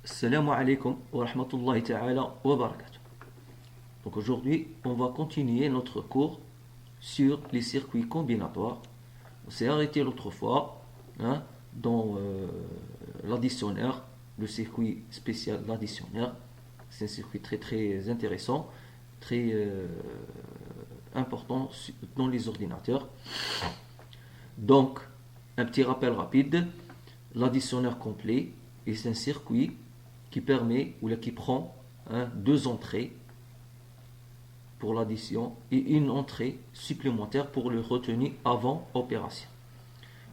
Assalamu alaikum wa rahmatullahi ta'ala wa barakatuh. Donc aujourd'hui, on va continuer notre cours sur les circuits combinatoires. On s'est arrêté l'autre fois dans l'additionnaire, le circuit spécial d'additionnaire. C'est un circuit très très intéressant, très important dans les ordinateurs. Donc, un petit rappel rapide, l'additionnaire complet est un circuit qui permet ou qui prend deux entrées pour l'addition et une entrée supplémentaire pour le retenu avant opération.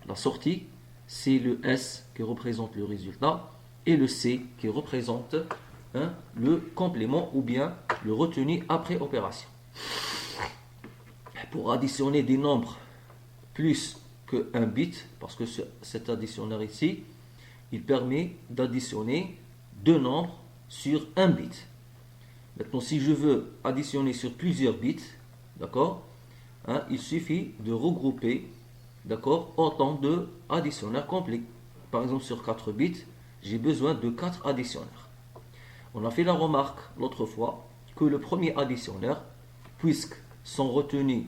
La sortie, c'est le S qui représente le résultat et le C qui représente le complément ou bien le retenu après opération. Pour additionner des nombres plus qu'un bit, parce que cet additionnaire ici, il permet d'additionner deux nombres sur un bit. Maintenant, si je veux additionner sur plusieurs bits, d'accord, il suffit de regrouper, d'accord, autant de additionnaires complets. Par exemple, sur 4 bits, j'ai besoin de 4 additionnaires. On a fait la remarque l'autre fois que le premier additionnaire, puisque son retenu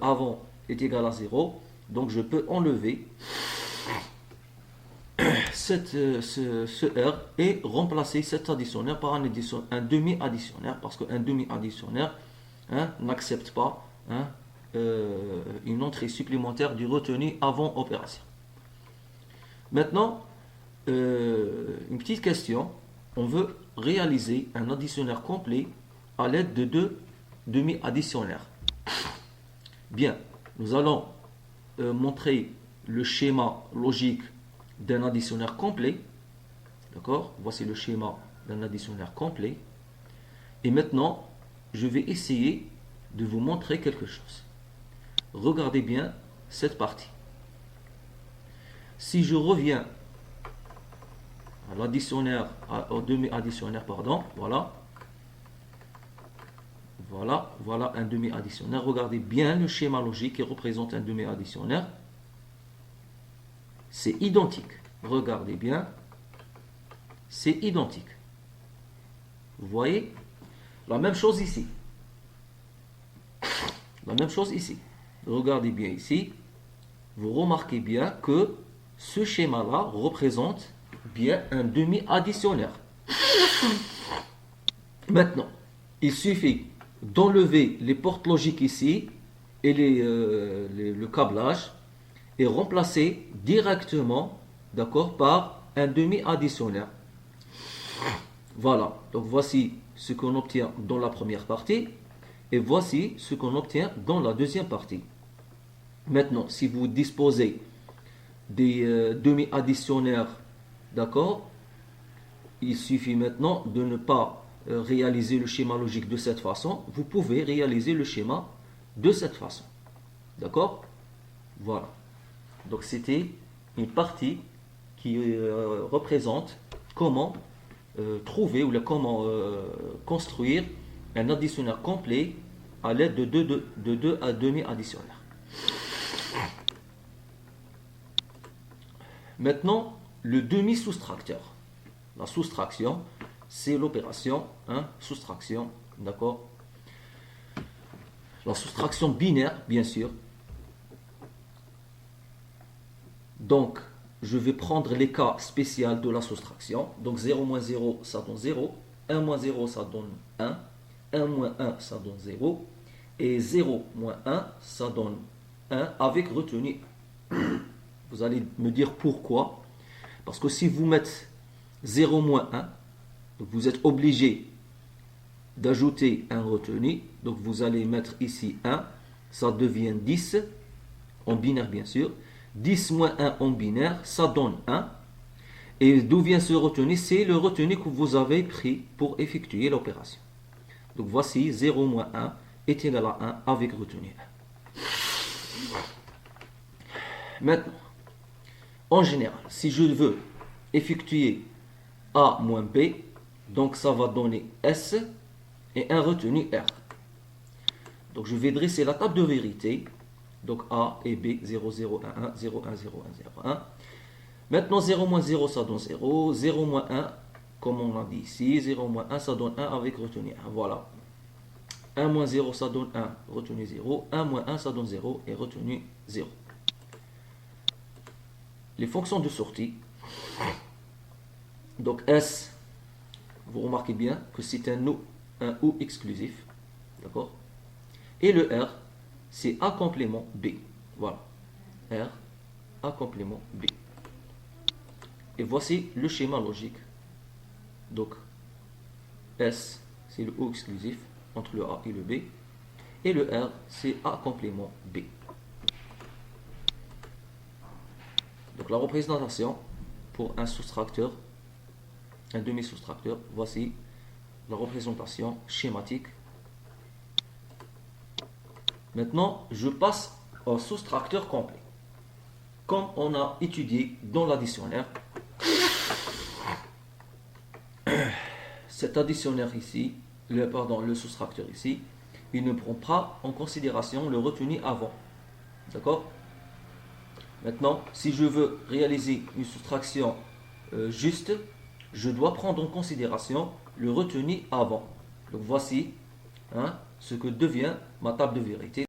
avant est égal à 0, donc je peux enlever ce R et remplacer cet additionnaire par un demi-additionnaire, parce qu'un demi-additionnaire n'accepte pas une entrée supplémentaire du retenu avant opération. Maintenant, une petite question. On veut réaliser un additionnaire complet à l'aide de deux demi-additionnaires. Bien, nous allons montrer le schéma logique d'un additionnaire complet. D'accord? Voici le schéma d'un additionnaire complet. Et maintenant, je vais essayer de vous montrer quelque chose. Regardez bien cette partie. Si je reviens à l'additionnaire, au demi-additionnaire, pardon, voilà un demi-additionnaire. Regardez bien le schéma logique qui représente un demi-additionnaire. C'est identique. Regardez bien. C'est identique. Vous voyez? La même chose ici. La même chose ici. Regardez bien ici. Vous remarquez bien que ce schéma-là représente bien un demi-additionnaire. Maintenant, il suffit d'enlever les portes logiques ici et le câblage et remplacer directement, d'accord, par un demi-additionnaire. Voilà, donc voici ce qu'on obtient dans la première partie et voici ce qu'on obtient dans la deuxième partie. Maintenant, si vous disposez des demi-additionnaires, d'accord, il suffit maintenant de ne pas réaliser le schéma logique de cette façon. Vous pouvez réaliser le schéma de cette façon. D'accord? Voilà. Donc c'était une partie qui représente comment trouver ou comment construire un additionnaire complet à l'aide de deux demi-additionnaires. Maintenant, le demi-soustracteur. La soustraction, c'est l'opération soustraction, d'accord? La soustraction binaire, bien sûr. Donc, je vais prendre les cas spéciaux de la soustraction. Donc, 0 moins 0, ça donne 0. 1 moins 0, ça donne 1. 1 moins 1, ça donne 0. Et 0 moins 1, ça donne 1 avec retenu. Vous allez me dire pourquoi. Parce que si vous mettez 0 moins 1, donc vous êtes obligé d'ajouter un retenu. Donc vous allez mettre ici 1, ça devient 10, en binaire bien sûr. 10 moins 1 en binaire, ça donne 1. Et d'où vient ce retenu? C'est le retenu que vous avez pris pour effectuer l'opération. Donc voici 0 moins 1 est égal à 1 avec retenu 1. Maintenant, en général, si je veux effectuer A moins B, donc ça va donner S et un retenu R. Donc je vais dresser la table de vérité. Donc A et B, 0, 0, 1, 1, 0, 1, 0, 1, 0, 1. Maintenant 0 moins 0, ça donne 0. 0 moins 1, comme on a dit ici, 0 moins 1, ça donne 1 avec retenu 1. Voilà. 1 moins 0, ça donne 1, retenu 0. 1 moins 1, ça donne 0 et retenu 0. Les fonctions de sortie. Donc S, vous remarquez bien que c'est un OU exclusif. D'accord? Et le R, c'est A complément B. Voilà. R, A complément B. Et voici le schéma logique. Donc, S, c'est le O exclusif entre le A et le B. Et le R, c'est A complément B. Donc, la représentation pour un soustracteur, un demi-soustracteur, voici la représentation schématique. Maintenant, je passe au soustracteur complet. Comme on a étudié dans l'additionnaire, cet additionnaire ici, le soustracteur ici, il ne prend pas en considération le retenu avant. D'accord? Maintenant, si je veux réaliser une soustraction juste, je dois prendre en considération le retenu avant. Donc voici ce que devient ma table de vérité.